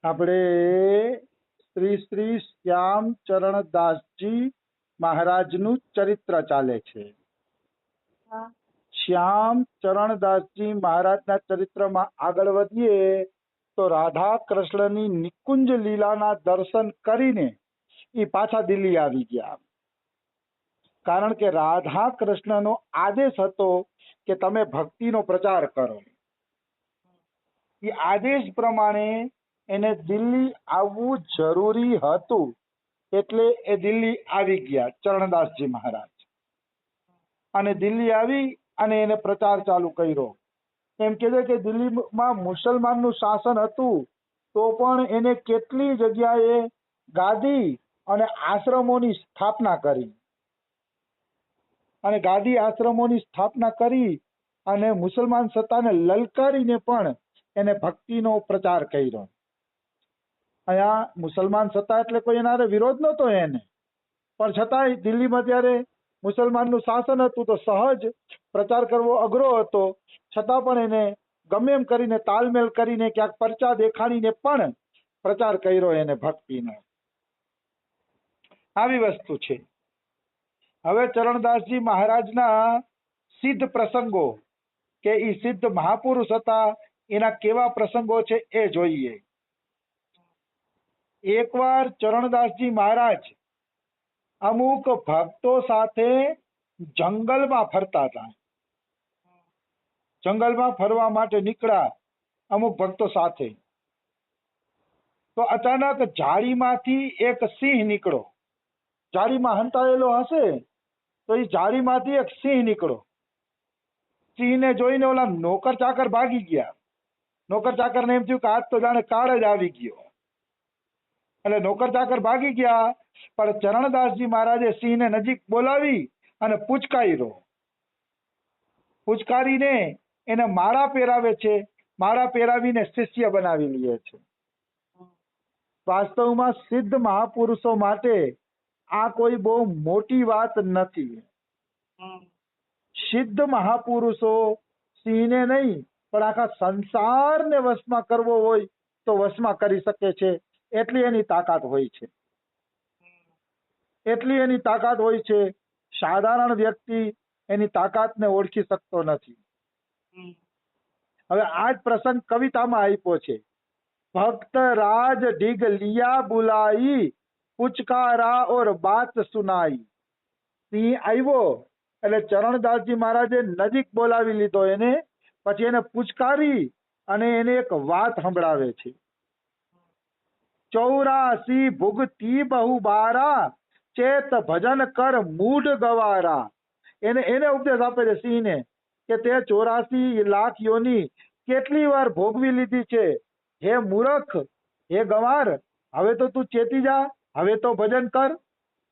આપણે શ્રી શ્રી શ્યામચરણદાસજી મહારાજનું ચરિત્ર ચાલે છે. શ્યામચરણદાસજી મહારાજના ચરિત્રમાં આગળ વધીએ તો રાધા કૃષ્ણની નિકુંજ લીલાના દર્શન કરીને એ પાછા દિલ્હી આવી ગયા. કારણ કે રાધા કૃષ્ણનો આદેશ હતો કે તમે ભક્તિનો પ્રચાર કરો. એ આદેશ પ્રમાણે એને દિલ્હી આવવું જરૂરી હતું, એટલે એ દિલ્હી આવી ગયા ચરણદાસજી મહારાજ. અને દિલ્હી આવી અને એને પ્રચાર ચાલુ કર્યો. એમ કહે છે કે દિલ્હીમાં મુસલમાનનું શાસન હતું, તો પણ એને કેટલી જગ્યાએ ગાદી અને આશ્રમોની સ્થાપના કરી. અને ગાદી આશ્રમોની સ્થાપના કરી અને મુસલમાન સત્તાને લલકારીને પણ એને ભક્તિનો પ્રચાર કર્યો. અહીંયા મુસલમાન સત્તા એટલે કોઈ એના વિરોધ નહોતો એને, પણ છતાંય દિલ્હીમાં ત્યારે મુસલમાનનું શાસન હતું તો સહજ પ્રચાર કરવો અઘરો હતો. છતાં પણ એને ગમે એમ કરીને તાલમેલ કરીને ક્યાંક પરચા દેખાડીને પણ પ્રચાર કર્યો એને ભક્તિનો. આવી વસ્તુ છે. હવે ચરણદાસજી મહારાજના સિદ્ધ પ્રસંગો કે એ સિદ્ધ મહાપુરુષ હતા, એના કેવા પ્રસંગો છે એ જોઈએ. એકવાર ચરણદાસજી મહારાજ અમુક ભક્તો સાથે જંગલમાં ફરતા હતા. જંગલમાં ફરવા માટે નીકળ્યા અમુક ભક્તો સાથે. તો અચાનક ઝાડીમાંથી એક સિંહ નીકળ્યો. ઝાડીમાં હંતાયેલો હશે તો એ ઝાડીમાંથી એક સિંહ નીકળ્યો. સિંહને જોઈને ઓલા નોકર ચાકર ભાગી ગયા. નોકર ચાકરને એમ થયું કે આજ તો જાણે કાળ જ આવી ગયો. એટલે નોકર ચાકર ભાગી ગયા. પણ ચરણદાસજી મહારાજે સિંહને નજીક બોલાવી અને પૂચકાર્યો. પૂચકારીને એને માળા પહેરાવે છે. માળા પહેરાવીને શિષ્ય બનાવી લે છે. વાસ્તવમાં સિદ્ધ મહાપુરુષો માટે આ કોઈ બહુ મોટી વાત નથી. સિદ્ધ મહાપુરુષો સિંહને નહીં પણ આખા સંસારને વશમાં કરવો હોય તો વશમાં કરી શકે છે. એટલી એની તાકાત હોય છે. એટલી એની તાકાત હોય છે. સાધારણ વ્યક્તિ એની તાકાતને ઓળખી શકતો નથી. હવે આ જ પ્રસંગ કવિતામાં આપ્યો છે. ભક્ત રાજ ઢીગ લિયા બુલાઈ, પુચકારા ઓર બાત સુનાઈ. સિંહ આવ્યો એટલે ચરણદાસજી મહારાજે નજીક બોલાવી લીધો એને. પછી એને પુચકારી અને એને એક વાત સંભળાવે છે. 84 ભુગતી બહુ બારા, ચેત ભજન કર મૂઢ ગવારા. એને ઉપદેશ આપે છે સિંહને કે તે 84 લાખ યોની કેટલી વાર ભોગવી લીધી છે. હે મૂર્ખ, હે ગવાર, હવે તો તું ચેતી જા, હવે તો ભજન કર.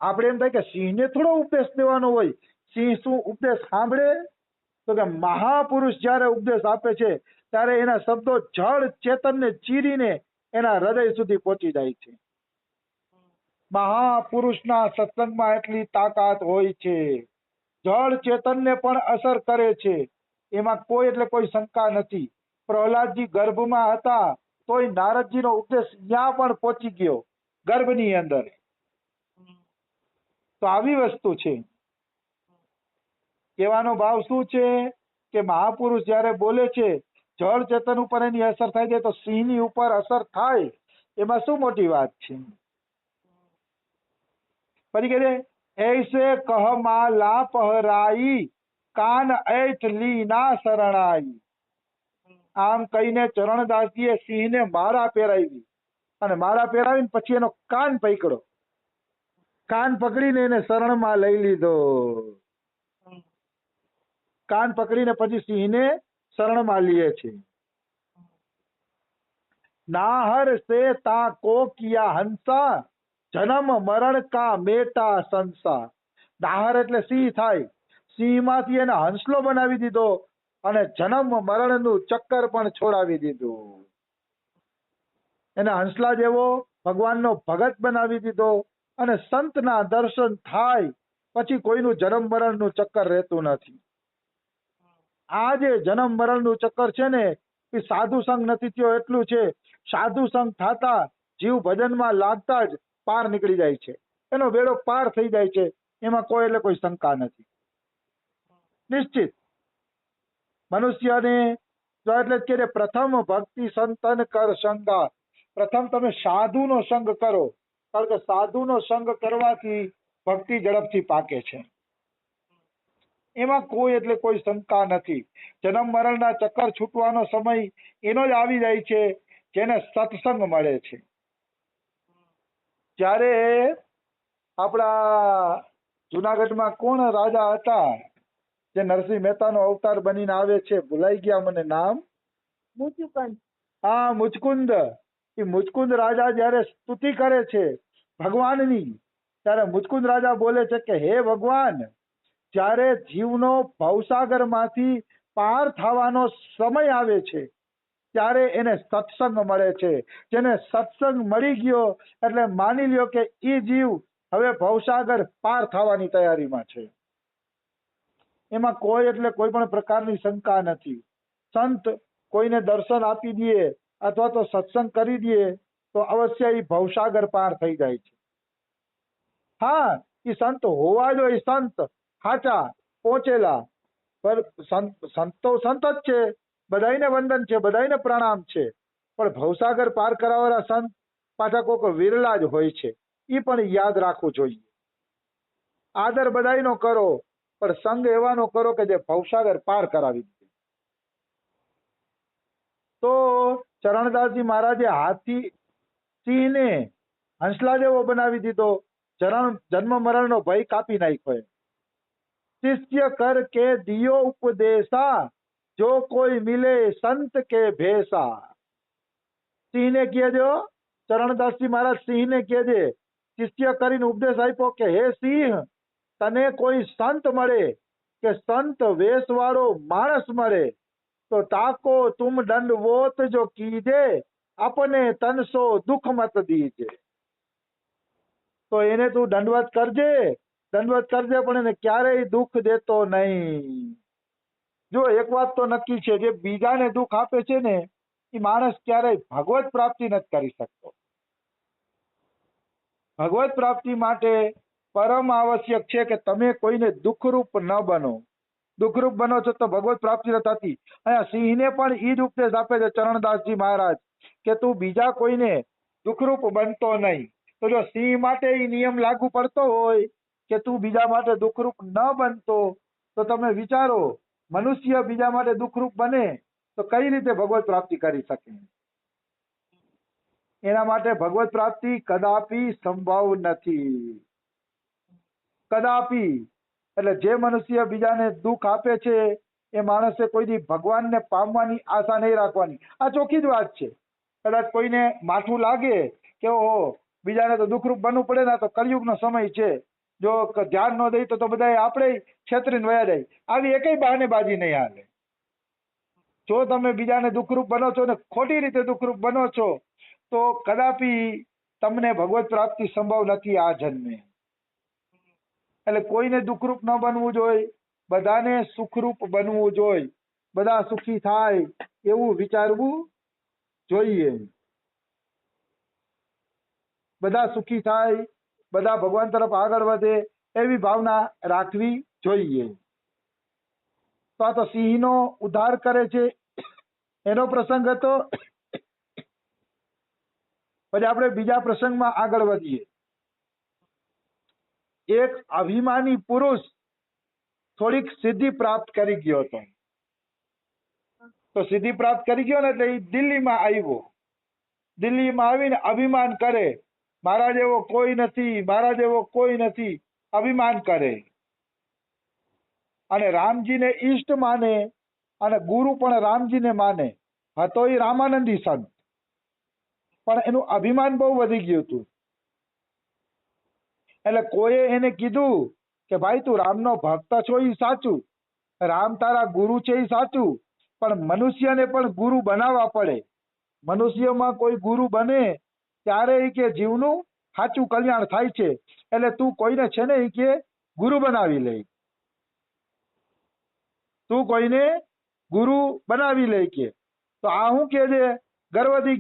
આપણે એમ થાય કે સિંહને થોડો ઉપદેશ દેવાનો હોય. સિંહ શું ઉપદેશ સાંભળે? તો કે મહાપુરુષ જ્યારે ઉપદેશ આપે છે ત્યારે એના શબ્દો જળ ચેતનને ચીરીને એના હૃદય સુધી પહોંચી જાય છે. મહાપુરુષના સત્સંગમાં એટલી તાકાત હોય છે. જળ ચેતનને પણ અસર કરે છે. એમાં કોઈ એટલે કોઈ શંકા નથી. પ્રહલાદજી ગર્ભમાં હતા તોય નારદજીનો ઉપદેશ ત્યાં પણ પહોંચી ગયો, ગર્ભની અંદર. તો આવી વસ્તુ છે. કહેવાનો ભાવ શું છે કે મહાપુરુષ જ્યારે બોલે છે જળ ચેતન ઉપર એની અસર થાય છે, તો સિંહની ઉપર અસર થાય એમાં શું મોટી વાત છે? પછી કહે છે ऐसे कह माला पहराई, कान ऐठ ली ना शरणाई. આમ કહીને ચરણદાસજીએ સિંહને માળા પહેરાવી અને માળા પહેરાવીને પછી એનો કાન પકડ્યો. કાન પકડીને એને શરણમાં લઈ લીધો. કાન પકડીને પછી સિંહને શરણમાં લે છે. નાહર સે તા કો કિયા હંસા, જન્મ મરણ કા મેટા સંસા. નાહર એટલે સિંહ થાય. સિંહમાંથી એને હંસલો બનાવી દીધો અને જન્મ મરણનું ચક્કર પણ છોડાવી દીધું. એને હંસલા જેવો ભગવાનનો ભગત બનાવી દીધો અને સંતના દર્શન થાય પછી કોઈનું જન્મ મરણનું ચક્કર રહેતું નથી. આ જે જન્મ મરણનું ચક્કર છે ને એ સાધુ સંગ નથી થયો એટલું છે. સાધુ સંગ થતા જીવ ભજનમાં લાગતા જ પાર નીકળી જાય છે, એનો બેડો પાર થઈ જાય છે. એમાં કોઈ એટલે કોઈ શંકા નથી. નિશ્ચિત મનુષ્યને જો એટલે જ કે પ્રથમ ભક્તિ સંતન કર સંગા, પ્રથમ તમે સાધુનો સંગ કરો, કારણ કે સાધુનો સંગ કરવાથી ભક્તિ ઝડપથી પાકે છે. એમાં કોઈ એટલે કોઈ શંકા નથી. જન્મ મરણના ચક્કર છૂટવાનો સમય એનો જ આવી જાય છે જેને સત્સંગ મળે છે. જ્યારે આપણા જુનાગઢમાં કોણ રાજા હતા જે નરસિંહ મહેતાનો અવતાર બનીને આવે છે, ભૂલાઈ ગયા મને નામ. મુચુકંદ. હા, મુચકુંદ. એ મુચકુંદ રાજા જ્યારે સ્તુતિ કરે છે ભગવાનની, ત્યારે મુચકુંદ રાજા બોલે છે કે હે ભગવાન, જ્યારે જીવનો ભવસાગર માંથી પાર થવાનો સમય આવે છે ત્યારે એને સત્સંગ મળે છે. જેને સત્સંગ મળી ગયો એટલે માની લ્યો કે એ જીવ હવે ભવસાગર પાર થવાની તૈયારીમાં છે. એમાં કોઈ એટલે કોઈ પણ પ્રકારની શંકા નથી. સંત કોઈને દર્શન આપી દે અથવા તો સત્સંગ કરી દે તો અવશ્ય એ ભવસાગર પાર થઈ જાય છે. હા, એ સંત હોવા જોઈએ, સંત સાચા પહોંચેલા, પર સંત તો સંત જ છે, બધાને વંદન છે, બધાને પ્રણામ છે, પણ ભવસાગર પાર કરાવવાળા સંત પાછા કોઈક વિરલા જ હોય છે. એ પણ યાદ રાખવું જોઈએ. આદર બધાયનો કરો, પણ સંગ એવાનો કરો કે જે ભવસાગર પાર કરાવી દે. તો ચરણદાસજી મહારાજે હાથી સિંહને હંસલા જેવો બનાવી દીધો. જન્મ મરણનો ભય કાપી નાખ્યો. શિષ્ય કર કે દિયો ઉપદેશા, જો કોઈ મિલે સંત કે ભેસા. સિંહને કહેજો, ચરણદાસજી મહારાજ સિંહને કહેજે, શિષ્ય કરીને ઉપદેશ આપ્યો કે હે સિંહ, તને કોઈ સંત મળે કે સંત વેશ વાળો માણસ મળે તો તાકો તુમ દંડવોત જો કીજે, अपने तन सो दुख मत दीजे. તો એને તું દંડવત કરજે, પણ એને ક્યારેય દુઃખ દેતો નહીં. જો એક વાત તો નક્કી છે, જે બીજાને દુઃખ આપે છે ને એ માણસ ક્યારેય ભગવત પ્રાપ્તિ નથી કરી શકતો. ભગવત પ્રાપ્તિ માટે પરમ આવશ્યક છે કે તમે કોઈને દુઃખરૂપ ન બનો. દુઃખરૂપ બનો છો તો ભગવત પ્રાપ્તિ ન થતી. અહીંયા સિંહને પણ એ જ ઉપદેશ આપે છે ચરણદાસજી મહારાજ કે તું બીજા કોઈને દુઃખરૂપ બનતો નહીં. તો જો સિંહ માટે એ નિયમ લાગુ પડતો હોય કે તું બીજા માટે દુઃખરૂપ ન બનતો, તો તમે વિચારો મનુષ્ય બીજા માટે દુઃખરૂપ બને તો કઈ રીતે ભગવત પ્રાપ્તિ કરી શકે. એના માટે ભગવત પ્રાપ્તિ કદાપી સંભવ નથી. કદાપી. એટલે જે મનુષ્ય બીજાને દુઃખ આપે છે એ માણસે કોઈ દી ભગવાનને પામવાની આશા નહીં રાખવાની. આ ચોખ્ખી જ વાત છે. કદાચ કોઈને માઠું લાગે કે ઓહો બીજાને તો દુઃખરૂપ બનવું પડે ને, તો કળિયુગનો સમય છે, જો ધ્યાન ન દઈ તો બધા આપણે છેતરીને વયા જાય. આવી એકય બહાનેબાજી નહીં હાલે. જો તમે બીજાને દુઃખરૂપ બનો છો ને ખોટી રીતે દુઃખરૂપ બનો છો તો કદાપી તમને ભગવત પ્રાપ્તિ સંભવ નથી આ જન્મે. એટલે કોઈને દુઃખરૂપ ન બનવું જોઈએ, બધાને સુખરૂપ બનવું જોઈએ. બધા સુખી થાય એવું વિચારવું જોઈએ. બધા સુખી થાય, બધા ભગવાન તરફ આગળ વધે એવી ભાવના રાખવી જોઈએ. તો આ તો સિંહનો ઉદ્ધાર કરે છે એનો પ્રસંગ હતો. પછી આપણે બીજા પ્રસંગમાં આગળ વધીએ. એક અભિમાની પુરુષ થોડીક સિદ્ધિ પ્રાપ્ત કરી ગયો હતો. તો સિદ્ધિ પ્રાપ્ત કરી ગયો ને એટલે એ દિલ્હીમાં આવ્યો. દિલ્હીમાં આવીને અભિમાન કરે, મારા જેવો કોઈ નથી, મારા જેવો કોઈ નથી, અભિમાન કરે. અને રામજીને ઈષ્ટ માને અને ગુરુ પણ રામજીને માને. હતો એ રામાનંદી સંત, પણ એનું અભિમાન બહુ વધી ગયું હતું. એટલે કોઈએ એને કીધું કે ભાઈ તું રામનો ભક્ત છો એ સાચું, રામ તારા ગુરુ છે એ સાચું, પણ મનુષ્યને પણ ગુરુ બનાવવા પડે. મનુષ્યમાં કોઈ ગુરુ બને ત્યારે એ કે જીવનું સાચું કલ્યાણ થાય છે. એટલે તું કોઈને છે ને એ કે ગુરુ બનાવી લે, તું કોઈને ગુરુ બનાવી લે કે. તો આ શું કે છે? ગર્વથી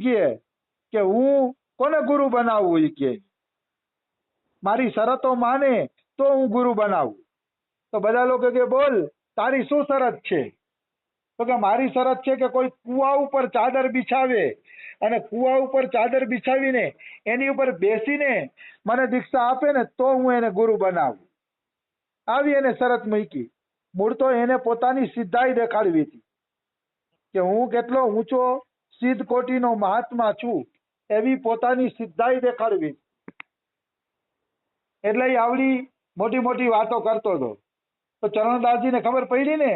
કે હું કોને ગુરુ બનાવવું? એ કે મારી શરતો માને તો હું ગુરુ બનાવું. તો બધા લોકો કે બોલ તારી શું શરત છે? તો કે મારી શરત છે કે કોઈ કુવા ઉપર ચાદર બિછાવે અને કુવા ઉપર ચાદર બિછાવીને એની ઉપર બેસીને મને દીક્ષા આપે ને તો હું એને ગુરુ બનાવું. આવી એને શરત મૂકી. મૂળ તો એને પોતાની સિદ્ધાઈ દેખાડવી હતી કે હું કેટલો ઊંચો સિદ્ધ કોટીનો મહાત્મા છું, એવી પોતાની સિદ્ધાઈ દેખાડવી. એટલે એ આવડી મોટી મોટી વાતો કરતો હતો. તો ચરણદાસજીને ખબર પડી ને,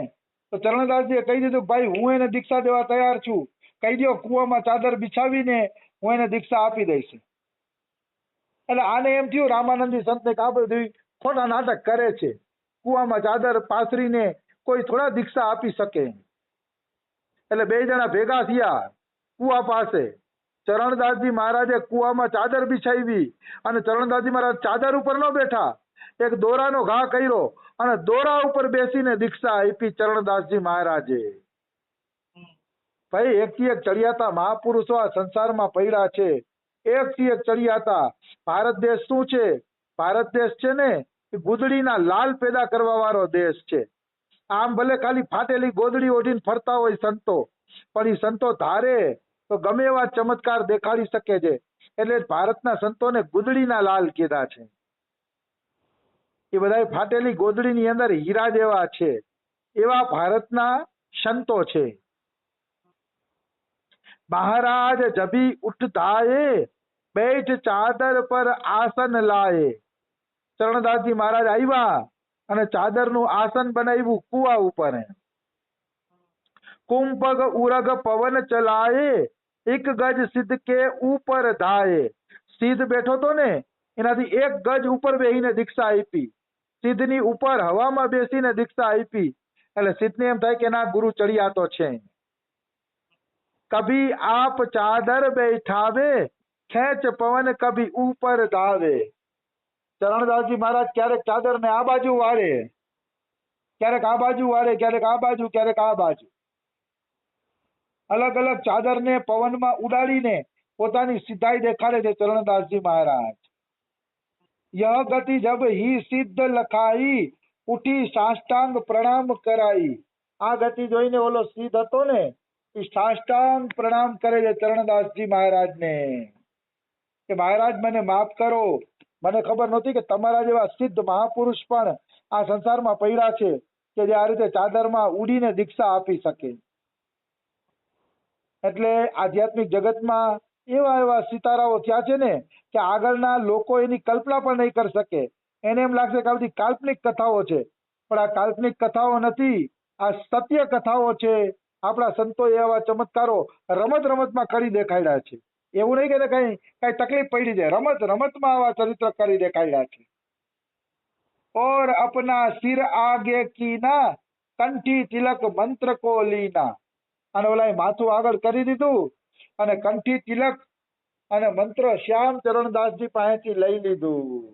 તો ચરણદાસજીએ કહી દીધું ભાઈ હું એને દીક્ષા દેવા તૈયાર છું, કહી દો કુવામાં ચાદર બિછાવીને હું એને દીક્ષા આપી દઈશ. એટલે આને એમ થયું રામાનંદજી સંતને કે આ બધું ખોટા નાટક કરે છે, કુવામાં ચાદર પાથરીને કોઈ થોડા દીક્ષા આપી શકે. એટલે બે જણા ભેગા થયા કુવા પાસે. ચરણદાસજી મહારાજે કુવામાં ચાદર બિછાવી અને ચરણદાસજી મહારાજ ચાદર ઉપર ન બેઠા, એક દોરાનો ઘા કર્યો અને દોરા ઉપર બેસીને દીક્ષા આપી ચરણદાસજી મહારાજે. ભાઈ એકથી એક ચડિયાતા મહાપુરુષો આ સંસારમાં પડ્યા છે, એકથી એક ચડિયાતા. ભારત દેશ શું છે? ભારત દેશ છે ને એ ગુદડીના લાલ પેદા કરવા વાળો દેશ છે. આમ ભલે ખાલી ફાટેલી ગોદડી ઓઢીને ફરતા હોય સંતો, પણ એ સંતો ધારે તો ગમે એવા ચમત્કાર દેખાડી શકે છે. એટલે ભારતના સંતોને ગુદડીના લાલ કીધા છે. એ બધા ફાટેલી ગોદડીની અંદર હીરા જેવા છે, એવા ભારતના સંતો છે. મહારાજ જભી ઉઠધાયે બેઠ ચાદર પર આસન લાયે. ચરણદાસજી મહારાજ આવ્યા અને ચાદરનું આસન બનાવ્યું કુવા ઉપર. કુંભગ ઉરગ પવન ચલાયે એક ગજ સિદ્ધ કે ઉપર ધાયે. સિદ્ધ બેઠો તો ને એનાથી એક ગજ ઉપર બેસીને દીક્ષા આપી. સિદ્ધની ઉપર હવામાં બેસીને દીક્ષા આપી. એટલે સિદ્ધને એમ થાય કે ના ગુરુ ચડિયાતો છે. કભી આપ ચાદર બેઠાવે ખેંચ પવન કભી ઉપર ધાવે. ચરણદાસજી મહારાજ ક્યારેક ચાદર ને આ બાજુ વાળે, ક્યારેક આ બાજુ વાળે, ક્યારેક આ બાજુ, ક્યારેક આ બાજુ. અલગ અલગ ચાદર ને પવનમાં ઉડાડીને પોતાની સિદ્ધાઈ દેખાડે છે ચરણદાસજી મહારાજ. यह गति जब ही सिद्ध लखाई उठी साष्टांग प्रणाम कराई. આ ગતિ જોઈને ઓલો સિદ્ધ હતો ને એ સાષ્ટાંગ પ્રણામ કરે છે ચરણદાસજી મહારાજને કે મહારાજ મને માફ કરો, મને ખબર નહોતી કે તમારા જેવા સિદ્ધ મહાપુરુષ પણ આ સંસારમાં પડ્યા છે કે જે આ રીતે ચાદરમાં ઉડીને દીક્ષા આપી શકે. એટલે આધ્યાત્મિક જગતમાં એવા એવા સિતારાઓ થયા છે ને કે આગળના લોકો એની કલ્પના પણ નહીં કરી શકે. એને એમ લાગશે કે આ બધી કાલ્પનિક કથાઓ છે, પણ આ કાલ્પનિક કથાઓ નથી, આ સત્ય કથાઓ છે. આપણા સંતોએ એવા ચમત્કારો રમત રમતમાં કરી દેખાડ્યા છે. એવું નહીં કે કઈ તકલીફ પડી છે, રમત રમતમાં આવા ચરિત્ર કરી દેખાડ્યા છે. ઓર અપના સિર આગે કીના કંઠી તિલક મંત્ર કો લીના. અને ઓલા માથું આગળ કરી દીધું અને કંઠી તિલક અને મંત્ર શ્યામ ચરણદાસજી પાસેથી લઈ લીધું.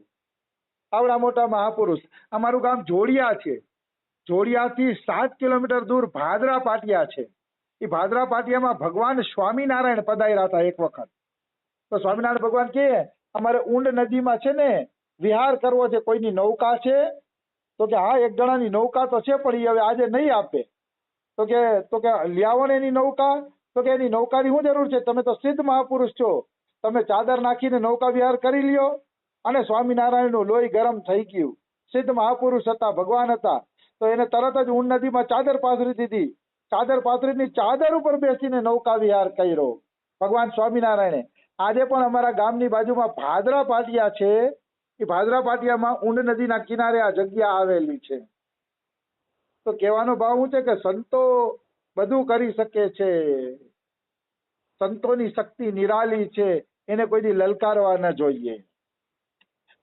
આવડા મોટા મહાપુરુષ. અમારું ગામ જોડિયા છે. જોડિયાથી 7 કિલોમીટર દૂર ભાદરા પાટિયા છે. એ ભાદરા પાટિયામાં ભગવાન સ્વામિનારાયણ પધાર્યા હતા એક વખત. તો સ્વામિનારાયણ ભગવાન કે અમારે ઊંડ નદીમાં છે ને વિહાર કરવો છે, કોઈની નૌકા છે? તો કે હા એક જણાની નૌકા તો છે, પણ એ હવે આજે નહીં આપે. તો કે લ્યાવો ને એની નૌકા. તો કે એની નૌકાની શું જરૂર છે? તમે તો સિદ્ધ મહાપુરુષ છો, તમે ચાદર નાખીને નૌકા વિહાર કરી લ્યો. અને સ્વામિનારાયણનું લોહી ગરમ થઈ ગયું. સિદ્ધ મહાપુરુષ હતા, ભગવાન હતા. તો એને તરત જ ઊંડ નદીમાં ચાદર પાથરી દીધી. ચાદર પાથરીની ચાદર ઉપર બેસીને નૌકા વિહાર કર્યો ભગવાન સ્વામિનારાયણે. આજે પણ અમારા ગામની બાજુમાં ભાદરા પાટિયા છે. એ ભાદરા પાટિયામાં ઊંડ નદીના કિનારે આ જગ્યા આવેલી છે. તો કહેવાનો ભાવ શું છે કે સંતો બધું કરી શકે છે. સંતોની શક્તિ નિરાલી છે, એને કોઈ દી લલકારવા ન જોઈએ.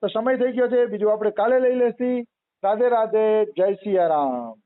તો સમય થઈ ગયો છે, બીજું આપણે કાલે લઈ લેશી. રાધે રાધે, જય સિયારામ.